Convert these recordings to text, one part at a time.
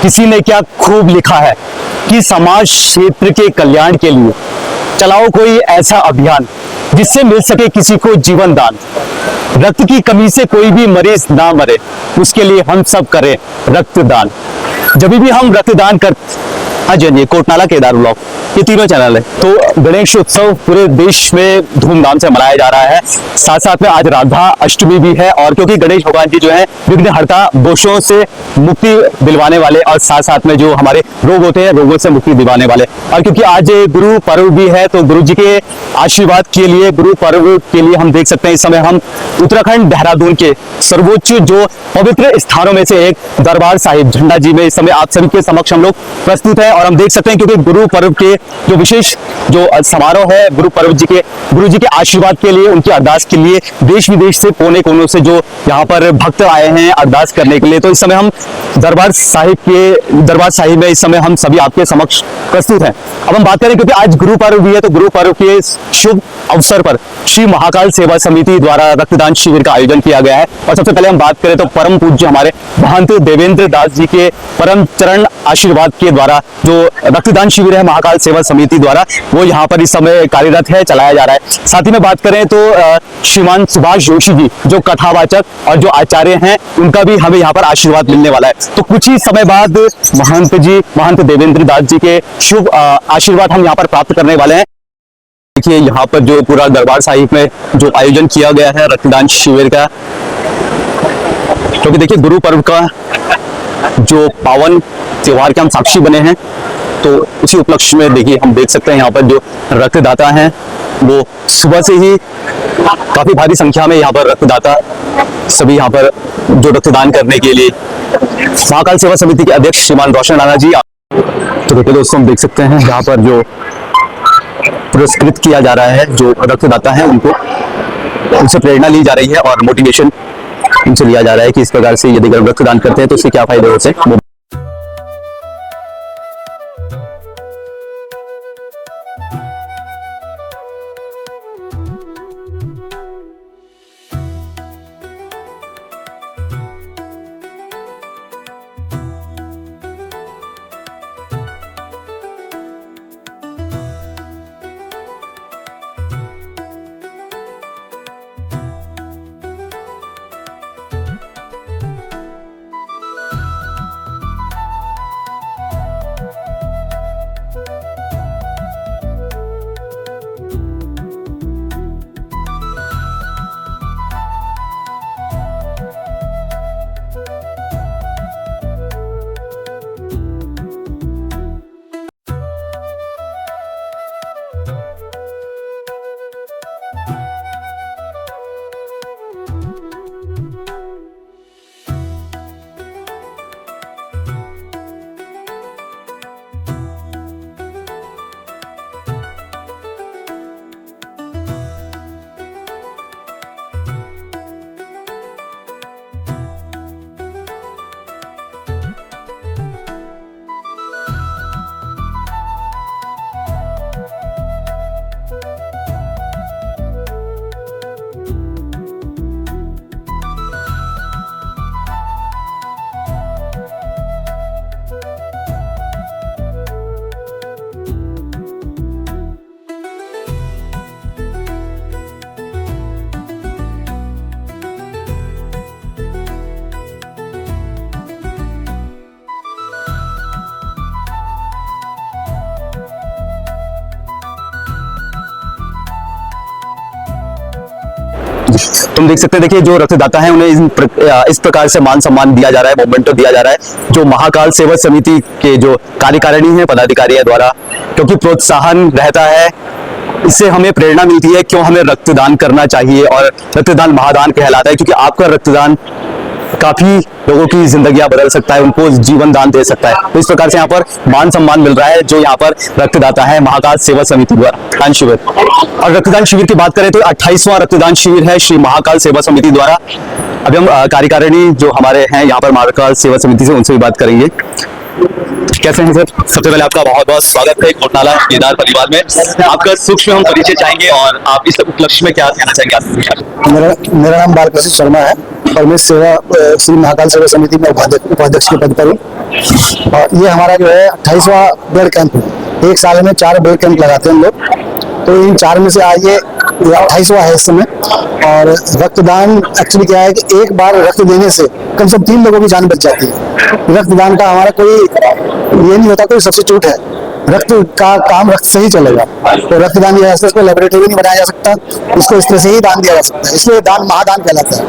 किसी ने क्या खूब लिखा है कि समाज क्षेत्र के कल्याण के लिए चलाओ कोई ऐसा अभियान जिससे मिल सके किसी को जीवन दान। रक्त की कमी से कोई भी मरीज ना मरे, उसके लिए हम सब करें रक्तदान। जब भी हम रक्तदान कर हाँ जी कोटनाला केदार ब्लॉक, ये तीनों चैनल है। तो गणेश उत्सव पूरे देश में धूमधाम से मनाया जा रहा है। साथ साथ में आज राधा अष्टमी भी है, और क्योंकि गणेश भगवान जी जो है विघ्नहर्ता, दोषों से मुक्ति दिलवाने वाले, और साथ साथ में जो हमारे रोग होते हैं रोगों से मुक्ति दिलवाने वाले, और क्योंकि आज गुरु पर्व भी है तो गुरु जी के आशीर्वाद के लिए, गुरु पर्व के लिए हम देख सकते हैं इस समय हम उत्तराखंड देहरादून के सर्वोच्च जो पवित्र स्थानों में से एक दरबार साहिब झंडा जी में इस समय आप सभी के समक्ष हम लोग प्रस्तुत है। और हम देख सकते हैं क्योंकि गुरु पर्व के जो विशेष जो समारोह है, गुरु पर्व जी के, गुरु जी के आशीर्वाद के लिए, उनकी अरदास के लिए देश विदेश से कोने कोनों से जो यहाँ पर भक्त आए हैं अरदास करने के लिए। तो इस समय हम दरबार साहिब में इस समय हम सभी आपके समक्ष प्रस्तुत हैं। अब हम बात करें क्योंकि आज गुरु पर्व भी है, तो गुरु पर्व के शुभ अवसर पर श्री महाकाल सेवा समिति द्वारा रक्तदान शिविर का आयोजन किया गया है। और सबसे पहले हम बात करें तो परम पूज्य हमारे महंत देवेंद्र दास जी के परम चरण आशीर्वाद के द्वारा जो रक्तदान शिविर है महाकाल सेवा समिति द्वारा, वो यहाँ पर इस समय कार्यरत है, चलाया जा रहा है। साथ ही में बात करें तो श्रीमान सुभाष जोशी जी जो कथावाचक और जो आचार्य हैं, उनका भी हमें यहाँ पर आशीर्वाद मिलने वाला है। तो कुछ ही समय बाद महंत देवेंद्र दास जी के शुभ आशीर्वाद हम यहाँ पर प्राप्त करने वाले हैं। देखिए यहाँ पर जो पूरा दरबार साहिब में जो आयोजन किया गया है रक्तदान शिविर का, क्योंकि देखिए गुरु पर्व का जो पावन त्योहार के हम साक्षी बने हैं, तो उसी उपलक्ष्य में देखिए हम देख सकते हैं यहाँ पर जो रक्तदाता हैं वो सुबह से ही काफी भारी संख्या में यहाँ पर रक्तदाता सभी यहाँ पर जो रक्तदान करने के लिए महाकाल सेवा समिति के अध्यक्ष श्रीमान रोशन राणा जी। तो देखिए दोस्तों हम देख सकते हैं यहाँ पर जो पुरस्कृत किया जा रहा है, जो रक्तदाता हैं उनको, उनसे प्रेरणा ली जा रही है और मोटिवेशन उनसे लिया जा रहा है कि इस प्रकार से यदि रक्तदान करते हैं तो उससे क्या फायदे होते हैं। तुम देख सकते हैं, देखिए जो रक्तदाता है उन्हें इस प्रकार से मान सम्मान दिया जा रहा है, मोमेंटो दिया जा रहा है जो महाकाल सेवा समिति के जो कार्यकारिणी है पदाधिकारी द्वारा, क्योंकि प्रोत्साहन रहता है, इससे हमें प्रेरणा मिलती है क्यों हमें रक्तदान करना चाहिए। और रक्तदान महादान कहलाता है क्योंकि आपका रक्तदान काफी लोगों की जिंदगियां बदल सकता है, उनको जीवन दान दे सकता है। तो इस प्रकार से यहाँ पर मान सम्मान मिल रहा है जो यहाँ पर रक्तदाता है महाकाल सेवा समिति द्वारा रक्तदान शिविर। और रक्तदान शिविर की बात करें तो 28वां रक्तदान शिविर है श्री महाकाल सेवा समिति द्वारा। अभी हम कार्यकारिणी जो हमारे हैं यहाँ पर महाकाल सेवा समिति से, उनसे भी बात करेंगे। कैसे हैं सर? सबसे पहले आपका बहुत बहुत स्वागत है कोटनाला केदार परिवार में। आपका सूक्ष्म हम परिचय चाहेंगे और आप इस उपलक्ष्य में क्या कहना चाहेंगे? मेरा नाम बालकृष्ण शर्मा है और मैं श्री महाकाल सेवा समिति में उपाध्यक्ष के पद पर हूँ। और ये हमारा जो है 28वां ब्लड कैंप है। एक साल में 4 ब्लड कैंप लगाते हैं हम लोग, तो इन 4 में से आज ये 28वां है इस समय। और रक्तदान एक्चुअली क्या है कि एक बार रक्त देने से कम से कम 3 लोगों की जान बच जाती है। रक्तदान का हमारा कोई ये नहीं होता कोई सब्स्टिट्यूट है, रक्त का काम रक्त से ही चलेगा। तो रक्तदान ये ऐसे इसको लेबोरेटरी नहीं बनाया जा सकता, इसको इस तरह से ही दान दिया जा सकता है, इसलिए दान महादान कहलाता है।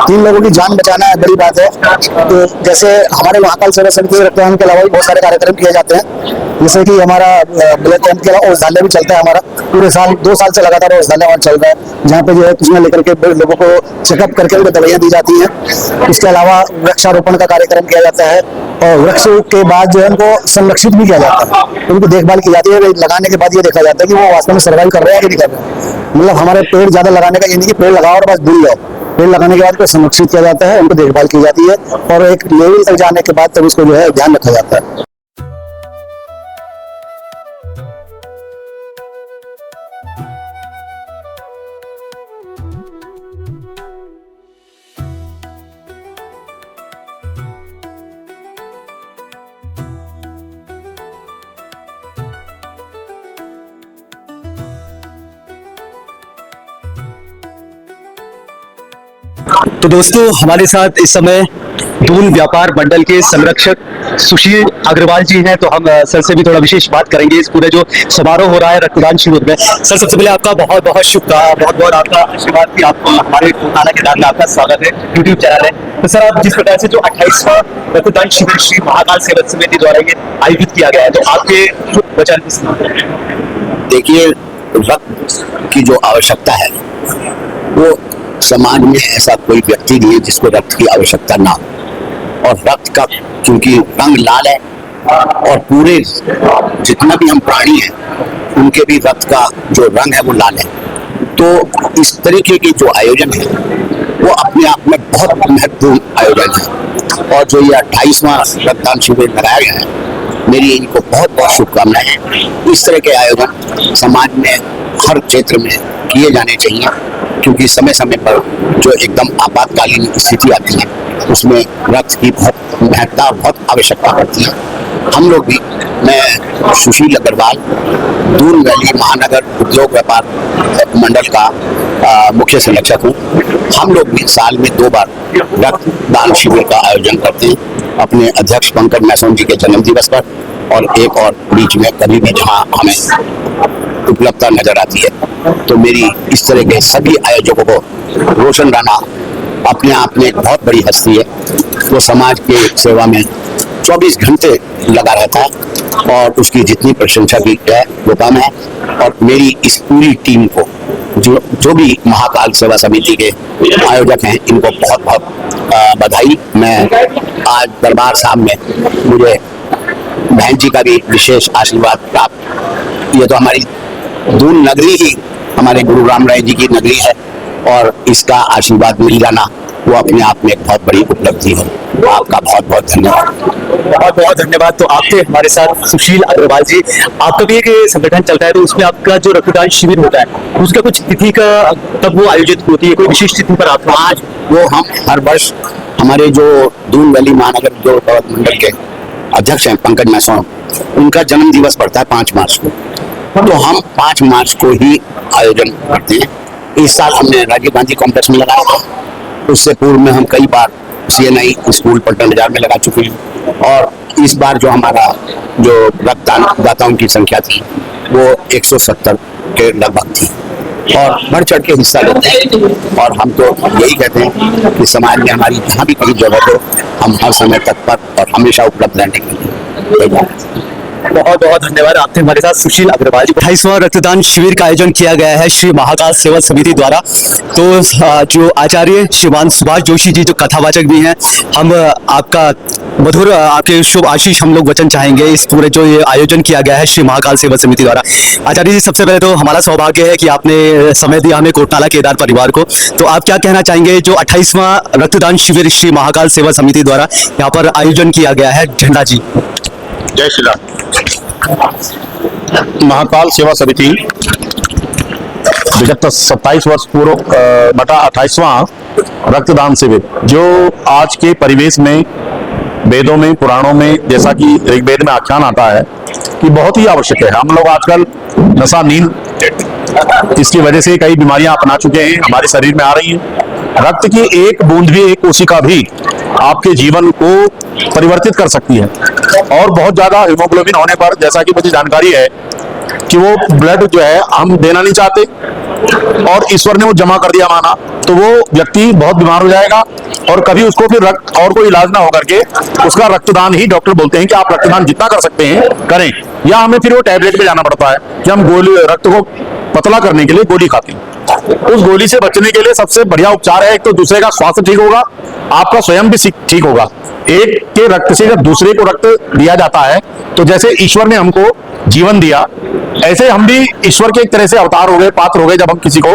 3 लोगों की जान बचाना है, बड़ी बात है। तो जैसे हमारे महाकाल सेवा समिति रक्तदान के अलावा भी बहुत सारे कार्यक्रम किए जाते हैं, जैसे कि हमारा ब्लड कैंप के अलावा औषधालय भी चलता है हमारा पूरे साल, 2 साल से लगातार औषधालय हमारा चल रहा है, जहाँ पे जो है कुछ न लेकर के लोगों को चेकअप करके उनको दवाइयाँ दी जाती हैं। इसके अलावा वृक्षारोपण का कार्यक्रम किया जाता है, और वृक्ष के बाद जो है उनको संरक्षित भी किया जाता है, उनको देखभाल की जाती है। लगाने के बाद ये देखा जाता है कि वो वास्तव में सर्वाइव कर रहे हैं कि नहीं कर रहे हैं। मतलब हमारे पेड़ ज्यादा लगाने का ये नहीं कि पेड़ लगाओ और बस भूल जाओ, पेड़ लगाने के बाद उसको संरक्षित किया जाता है, उनको देखभाल की जाती है, और एक लेवल तक जाने के बाद तब उसको जो है ध्यान रखा जाता है। तो दोस्तों, हमारे साथ इस समय दून व्यापार मंडल के संरक्षक सुशील अग्रवाल जी हैं, तो हम सर से भी थोड़ा विशेष बात करेंगे इस पूरे जो समारोह हो रहा है रक्तदान शिविर में। सर, सबसे पहले आपका बहुत बहुत शुक्रिया, बहुत बहुत आपका आशीर्वाद कि आपको हमारे थाना के दान में आपका स्वागत है, यूट्यूब चैनल है। तो सर, आप जिस प्रकार से जो 28वां रक्तदान शिविर श्री महाकाल सेवा समिति द्वारा ये आयोजित किया गया है, तो आपके वचन। देखिए, रक्त की जो आवश्यकता है वो समाज में ऐसा कोई व्यक्ति नहीं है जिसको रक्त की आवश्यकता ना हो। और रक्त का क्योंकि रंग लाल है, और पूरे जितना भी हम प्राणी हैं उनके भी रक्त का जो रंग है वो लाल है, तो इस तरीके के जो आयोजन है वो अपने आप में बहुत महत्वपूर्ण आयोजन है। और जो ये 28वां रक्तदान शिविर लगाया गया है, मेरी इनको बहुत बहुत शुभकामनाएं हैं। इस तरह के आयोजन समाज में हर क्षेत्र में किए जाने चाहिए, क्योंकि समय समय पर जो एकदम आपातकालीन स्थिति आती है उसमें रक्त की बहुत महत्ता, बहुत आवश्यकता पड़ती है। हम लोग भी, मैं सुशील अग्रवाल दून वैली महानगर उद्योग व्यापार मंडल का मुख्य संरक्षक हूँ। हम लोग भी साल में 2 बार रक्तदान शिविर का आयोजन करते हैं, अपने अध्यक्ष पंकज मैसोन जी के जन्म दिवस पर, और एक और बीच में कभी भी जहाँ हमें उपलब्धता नजर आती है। तो मेरी इस तरह के सभी आयोजकों को, रोशन राणा अपने आप में एक बहुत बड़ी हस्ती है, वो समाज के सेवा में 24 घंटे लगा रहता है, और उसकी जितनी प्रशंसा की है वो कम है। और मेरी इस पूरी टीम को, जो भी महाकाल सेवा समिति के आयोजक हैं, इनको बहुत बहुत बधाई। मैं आज दरबार साहब में मुझे बहन जी का भी विशेष आशीर्वाद प्राप्त। ये तो हमारी दून नगरी ही हमारे गुरु राम राय जी की नगरी है, और इसका आशीर्वाद मिल जाना वो अपने आप में एक बहुत बड़ी उपलब्धि है। आपका बहुत बहुत धन्यवाद। बहुत बहुत धन्यवाद। तो आपके हमारे साथ सुशील अग्रवाल जी, आपका भी एक संगठन चलता है, तो उसमें आपका जो रक्तदान शिविर होता है उसका कुछ तिथि का कब वो आयोजित होती है, कोई विशेष तिथि पर आप? आज वो हम हर वर्ष हमारे जो दून वैली महानगर उद्योग व्यापार मंडल के अध्यक्ष हैं पंकज मैसोन, उनका जन्म दिवस पड़ता है 5 मार्च को, तो हम 5 मार्च को ही आयोजन करते हैं। इस साल हमने राजीव गांधी कॉम्प्लेक्स में लगाया था, उससे पूर्व में हम कई बार CNI स्कूल पल्टन बाजार में लगा चुके हैं, और इस बार जो हमारा जो रक्तदान दाताओं की संख्या थी वो 170 के लगभग थी, और बढ़ चढ़ के हिस्सा लेते हैं। और हम तो यही कहते हैं कि समाज में हमारी जहाँ भी कहीं जगह हो, हम हर समय तत्पर और हमेशा उपलब्ध रहने के लिए। बहुत बहुत धन्यवाद। आपने हमारे साथ सुशील अग्रवाल जी। 28वां रक्तदान शिविर का आयोजन किया गया है श्री महाकाल सेवा समिति द्वारा। तो जो आचार्य श्रीमान सुभाष जोशी जी जो कथावाचक भी हैं, हम आपका मधुर आपके शुभ आशीष हम लोग वचन चाहेंगे इस पूरे जो ये आयोजन किया गया है श्री महाकाल सेवा समिति द्वारा। आचार्य जी, सबसे पहले तो हमारा सौभाग्य है कि आपने समय दिया हमें कोटनाला केदार परिवार को, तो आप क्या कहना चाहेंगे जो 28वां रक्तदान शिविर श्री महाकाल सेवा समिति द्वारा यहाँ पर आयोजन किया गया है? झंडा जी। जय श्री राम। महाकाल सेवा समिति विगत 27 वर्ष पूर्व बटा 28वां रक्तदान शिविर जो आज के परिवेश में वेदों में, पुराणों में, जैसा कि ऋग्वेद में आख्यान आता है कि बहुत ही आवश्यक है। हम लोग आजकल नशा, नींद, इसकी वजह से कई बीमारियां अपना चुके हैं, हमारे शरीर में आ रही हैं। रक्त की एक बूंद भी, एक कोशिका भी आपके जीवन को परिवर्तित कर सकती है। और बहुत ज्यादा हीमोग्लोबिन होने पर, जैसा कि मुझे जानकारी है कि वो ब्लड जो है हम देना नहीं चाहते और ईश्वर ने वो जमा कर दिया माना, तो वो व्यक्ति बहुत बीमार हो जाएगा और कभी उसको फिर रक्त और कोई इलाज ना होकर के उसका रक्तदान ही, डॉक्टर बोलते हैं कि आप रक्तदान जितना कर सकते हैं करें, या हमें फिर वो टैबलेट पे जाना पड़ता है कि हम गोली, रक्त को पतला करने के लिए गोली खाते हैं। उस गोली से बचने के लिए सबसे बढ़िया उपचार है, एक तो दूसरे का स्वास्थ्य ठीक होगा, आपका स्वयं भी ठीक होगा। एक के रक्त से जब दूसरे को रक्त दिया जाता है, तो जैसे ईश्वर ने हमको जीवन दिया, ऐसे हम भी ईश्वर के एक तरह से अवतार हो गए, पात्र हो गए। जब हम किसी को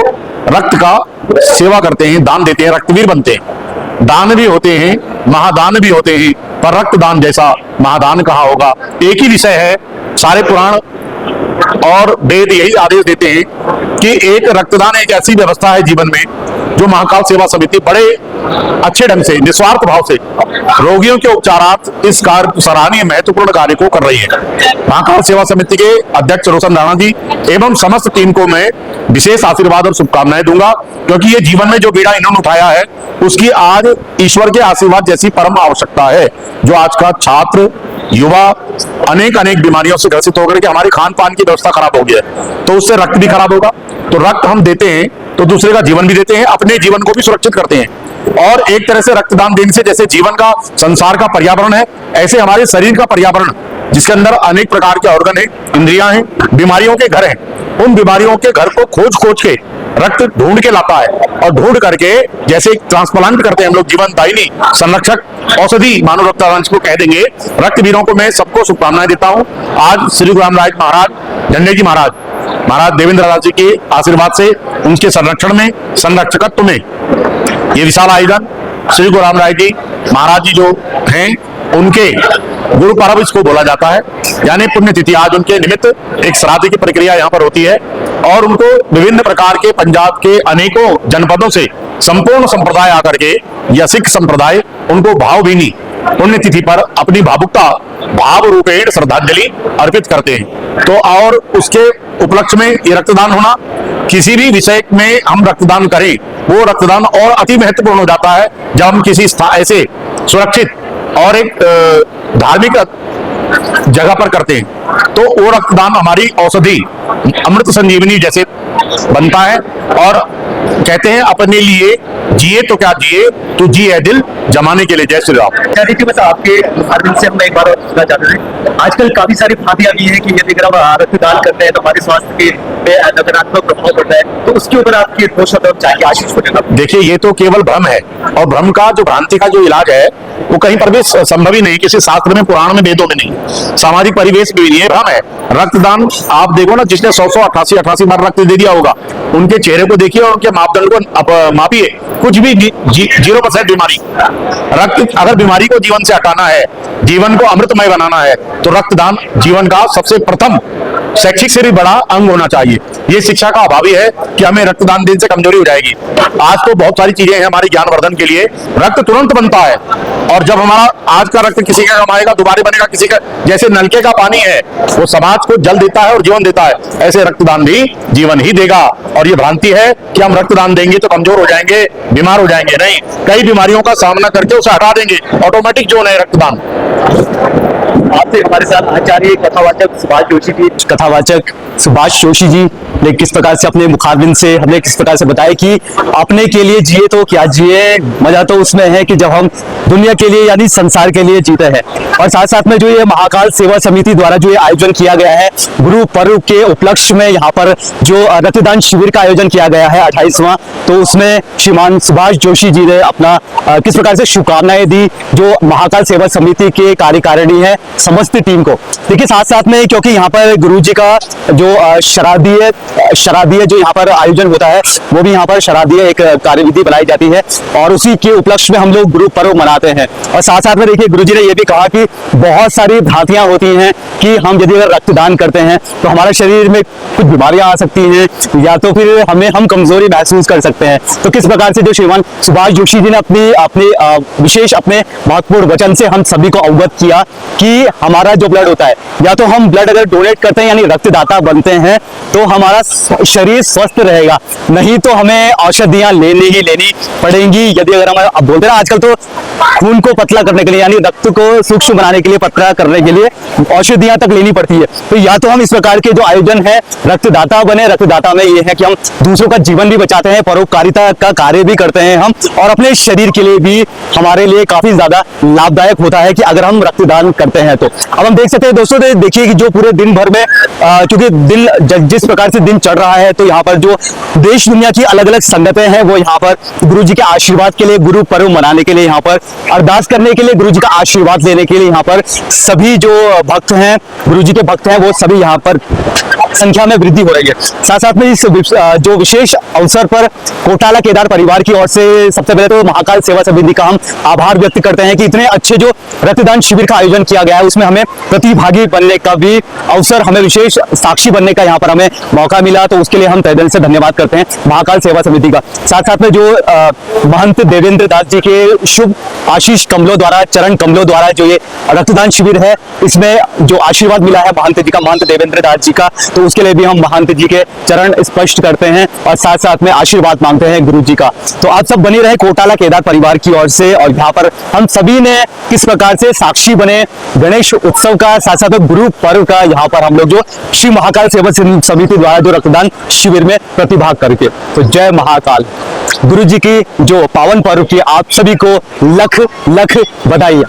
रक्त का सेवा करते हैं, दान देते हैं, रक्तवीर बनते हैं। दान भी होते हैं, महादान भी होते हैं, पर रक्तदान जैसा महादान कहाँ होगा। एक ही विषय है, सारे पुराण और वेद यही आदेश देते हैं कि एक रक्तदान एक ऐसी व्यवस्था है जीवन में जो महाकाल सेवा समिति बड़े अच्छे ढंग से, निस्वार्थ भाव से रोगियों के उपचारार्थ इस कार्य, सराहनीय महत्वपूर्ण कार्य को कर रही है। महाकाल सेवा समिति के अध्यक्ष रोशन राणा जी एवं समस्त टीम को मैं विशेष आशीर्वाद और शुभकामनाएं दूंगा, क्योंकि ये जीवन में जो बीड़ा इन्होंने उठाया है उसकी आज ईश्वर के आशीर्वाद जैसी परम आवश्यकता है। जो आज का छात्र, युवा अनेक अनेक बीमारियों से ग्रसित होकर के हमारे खान पान की व्यवस्था खराब हो गई है, तो उससे रक्त भी खराब होगा। तो रक्त हम देते हैं तो दूसरे का जीवन भी देते हैं, अपने जीवन को भी सुरक्षित करते हैं। और एक तरह से रक्तदान देने से जैसे जीवन का, संसार का पर्यावरण है, ऐसे हमारे शरीर का पर्यावरण, जिसके अंदर अनेक प्रकार के ऑर्गन है, इंद्रियां हैं, बीमारियों के घर हैं, उन बीमारियों के घर को खोज खोज के रक्त ढूंढ के लाता है। और ढूंढ करके जैसे ट्रांसप्लांट करते हैं हम लोग, जीवन दायिनी, संरक्षक, औषधि मानव रक्तदान को कह देंगे। रक्तवीरों को मैं सबको शुभकामनाएं देता हूं। आज श्री गुरु रामराज महाराज, झंडे जी महाराज, महाराज देवेंद्र राज जी के आशीर्वाद से, उनके संरक्षण में, संरक्षकत्व में ये विशाल आयोजन, श्री गुरु रामराज जी महाराज जी जो हैं उनके गुरु पर्व इसको बोला जाता है, यानी पुण्यतिथि। आज उनके निमित्त एक श्राद्ध की प्रक्रिया यहाँ पर होती है और उनको विभिन्न प्रकार के पंजाब के अनेकों जनपदों से संपूर्ण संप्रदाय आकर के, या सिख संप्रदाय, उनको भावभीनी पुण्यतिथि पर अपनी भावुकता, भाव रूपेण श्रद्धांजलि अर्पित करते हैं। तो और उसके उपलक्ष्य में ये रक्तदान होना, किसी भी विषय में हम रक्तदान करें, वो रक्तदान और अति महत्वपूर्ण हो जाता है जब हम किसी ऐसे सुरक्षित और एक धार्मिक जगह पर करते हैं। तो वो रक्तदान हमारी औषधि, अमृत संजीवनी जैसे बनता है। और कहते हैं अपने लिए जिए तो क्या जिए, तू जी है दिल जमाने के लिए। जय श्री राम। देखिए, बस आपके माध्यम से हम एक बार और पूछना चाहते थे, आजकल काफी सारी भ्रांतियां भी है कि यदि अगर हम रक्तदान करते हैं तो हमारे स्वास्थ्य के पे नकारात्मक प्रभाव पड़ता है, तो उसके ऊपर आपकी दो शब्द चाहिए आशीष को देना। देखिए, ये तो केवल भ्रम है, और भ्रम का जो, भ्रांति का जो इलाज है वो कहीं पर भी संभव ही नहीं, किसी शास्त्र में, पुराण में, वेदों में नहीं, सामाजिक परिवेश भी नहीं है, भ्रम है। रक्तदान आप देखो ना, जिसने 188 बार रक्त दे दिया होगा, उनके चेहरे को देखिए और उनके मापदंड को मापिए, कुछ भी 0% बीमारी। रक्त, अगर बीमारी को जीवन से हटाना है, जीवन को अमृतमय बनाना है, तो रक्तदान जीवन का सबसे प्रथम, शैक्षिक से भी बड़ा अंग होना चाहिए। ये शिक्षा का अभाव ही है कि हमें रक्तदान देने से कमजोरी हो जाएगी। आज तो बहुत सारी चीजें हैं हमारे ज्ञानवर्धन के लिए, रक्त तुरंत बनता है, और जब हमारा आज का रक्त किसी का कमाएगा, दोबारा बनेगा किसी का। जैसे नलके का पानी है, वो समाज को जल देता है और जीवन देता है, ऐसे रक्तदान भी जीवन ही देगा। और ये भ्रांति है कि हम रक्तदान देंगे तो कमजोर हो जाएंगे, बीमार हो जाएंगे, नहीं, कई बीमारियों का सामना करके उसे हटा देंगे। ऑटोमेटिक जोन है रक्तदान। आपसे हमारे साथ आचार्य कथावाचक सुभाष जोशी जी। कथावाचक सुभाष जोशी जी ने किस प्रकार से अपने मुखारबिन से हमने किस प्रकार से बताया कि अपने के लिए जिए तो क्या जिए, मजा तो उसमें है कि जब हम दुनिया के लिए यानी संसार के लिए जीते हैं। और साथ साथ में जो ये महाकाल सेवा समिति द्वारा जो ये आयोजन किया गया है, गुरु पर्व के उपलक्ष्य में यहाँ पर जो रक्तदान शिविर का आयोजन किया गया है 28वां, तो उसमें श्रीमान सुभाष जोशी जी ने अपना किस प्रकार से शुभकामनाएं दी। जो महाकाल सेवा समिति के कार्यकारिणी है, समस्त टीम को। देखिए साथ साथ में, क्योंकि यहाँ पर गुरु जी का जो शराधीय जो यहाँ पर आयोजन होता है, वो भी यहाँ पर शराधीय एक कार्यविधि बनाई जाती है और उसी के उपलक्ष्य में हम लोग गुरु पर्व मनाते हैं। और साथ साथ में देखिए गुरु जी ने ये भी कहा कि बहुत सारी भ्रांतियां होती हैं कि हम यदि अगर रक्तदान करते हैं तो हमारे शरीर में कुछ बीमारियां आ सकती हैं या तो फिर हम कमजोरी महसूस कर सकते हैं। तो किस प्रकार से जो श्रीमान सुभाष जोशी जी ने अपनी विशेष अपने महत्वपूर्ण वचन से हम सभी को अवगत किया कि हमारा जो ब्लड होता है, या तो हम ब्लड अगर डोनेट करते हैं यानी रक्तदाता बनते हैं तो हमारा शरीर स्वस्थ रहेगा, नहीं तो हमें औषधियां लेनी पड़ेंगी। यदि अगर हम अब बोलते हैं आजकल तो खून को पतला करने के लिए यानी रक्त को सूक्ष्म बनाने के लिए, पतला करने के लिए औषधियां तक लेनी पड़ती है। तो या तो हम इस प्रकार के जो आयोजन है रक्तदाता बने। रक्तदाता में ये है कि हम दूसरों का जीवन भी बचाते हैं, परोपकारिता का कार्य भी करते हैं हम, और अपने शरीर के लिए भी हमारे लिए काफी ज्यादा लाभदायक होता है कि अगर हम रक्तदान करते हैं तो। अब हम देख सकते हैं दोस्तों, देखिए कि जो पूरे दिन भर में क्योंकि दिन जिस प्रकार से दिन चढ़ रहा है, तो यहाँ पर जो देश दुनिया की अलग अलग संगतें हैं वो यहाँ पर गुरु जी के आशीर्वाद के लिए, गुरु पर्व मनाने के लिए, यहाँ पर अरदास करने के लिए, गुरु जी का आशीर्वाद लेने के लिए यहाँ पर सभी जो भक्त हैं, गुरु जी के भक्त हैं, वो सभी यहाँ पर संख्या में वृद्धि हो रही है। साथ साथ में इस जो विशेष अवसर पर कोटाला केदार परिवार की ओर से सबसे पहले तो महाकाल सेवा समिति का हम आभार व्यक्त करते हैं कि इतने अच्छे जो रक्तदान शिविर का आयोजन किया गया है उसमें हमें प्रतिभागी बनने का भी अवसर, हमें विशेष साक्षी बनने का यहाँ पर हमें मौका मिला, तो उसके लिए हम तहे दिल से धन्यवाद करते हैं महाकाल सेवा समिति का। साथ साथ में जो महंत देवेंद्र दास जी के शुभ आशीष कमलों द्वारा, चरण कमलों द्वारा जो ये रक्तदान शिविर है, इसमें जो आशीर्वाद मिला है महंत जी का, महंत देवेंद्र दास जी का, तो उसके लिए भी हम महंत जी के चरण स्पर्श करते हैं और साथ साथ में आशीर्वाद मांगते हैं गुरु जी का। तो आप सब बने रहे कोटाला केदार परिवार की ओर से, और यहाँ पर हम सभी ने किस प्रकार से साक्षी बने गणेश उत्सव का, साथ साथ गुरु पर्व का, यहाँ पर हम लोग जो श्री महाकाल सेवा समिति द्वारा जो रक्तदान शिविर में प्रतिभाग करके। तो जय महाकाल। गुरु जी की जो पावन पर्व की आप सभी को लख लख बधाई।